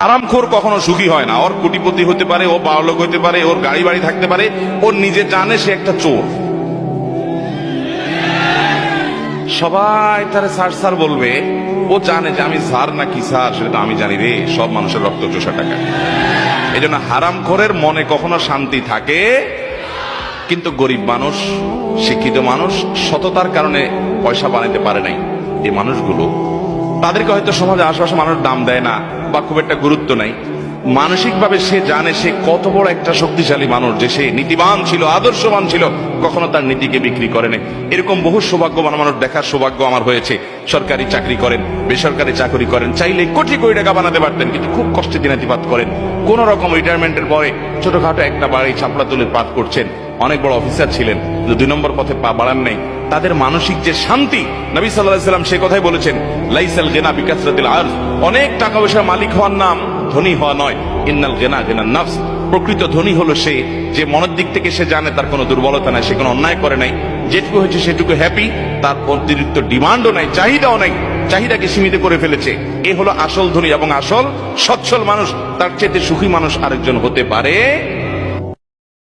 আরামখোর কখনো সুখী হয় না। ওর কোটিপতি হতে পারে, ও বড়লোক হতে পারে, ওর গাড়ি বাড়ি থাকতে পারে, ওর নিজে জানে সে একটা চোর। সবাই তারে স্যার স্যার বলবে, ও জানে যে আমি স্যার না কি স্যার সেটা তো আমি জানি রে, সব মানুষের রক্ত চোষা টাকা। এই জন্য হারামখোরের মনে কখনো শান্তি থাকে। কিন্তু গরিব মানুষ, শিক্ষিত মানুষ সততার কারণে পয়সা বানাতে পারে নাই, এই মানুষগুলো তাদেরকে হয়তো সমাজে আশেপাশে মানুষ দাম দেয় না বা খুব একটা গুরুত্ব নাই। মানসিকভাবে সে জানে সে কত বড় একটা শক্তিশালী মানুষ, যে সে নীতিবান ছিল, আদর্শবান ছিল, কখনো তার নীতিকে বিক্রি করে নাই। এরকম বহু সৌভাগ্যবান মানুষ দেখার সৌভাগ্য আমার হয়েছে। সরকারি চাকরি করেন, বেসরকারি চাকরি করেন, চাইলে কোটি কোটি টাকা বানাতে পারতেন, কিন্তু খুব কষ্টে দিনাতিপাত করেন। কোন রকম রিটায়ারমেন্টের পরে ছোটখাটো একটা বাড়ি চাপড়া তুলে পাত করছেন। অনেক বড় অফিসার ছিলেন, কিন্তু 2 নম্বর পথে পা বাড়ান নাই। তাদের মানসিক যে শান্তি, নবী সাল্লাল্লাহু আলাইহি ওয়াসাল্লাম সে কথাই বলেছেন, লাইসাল গিনা বিকাসরাতিল আরজ, অনেক টাকা পয়সার মালিক হওয়ার নাম ধনী হওয়া নয়, ইন্নাল গিনা গিনান নফস। প্রকৃত ধনী হলো সে যে মনের দিক থেকে সে জানে তার কোনো দুর্বলতা নাই, সে কোনো অন্যায় করে নাই, যেটুকু হয়েছে সেটুকু হ্যাপি, তার অতিরিক্ত ডিমান্ডও নাই, চাহিদাও নাই, চাহিদাকে সীমিত করে ফেলেছে। এ হলো আসল ধনী এবং আসল সচ্ছল মানুষ। তার চেয়ে সুখী মানুষ আরেকজন হতে পারে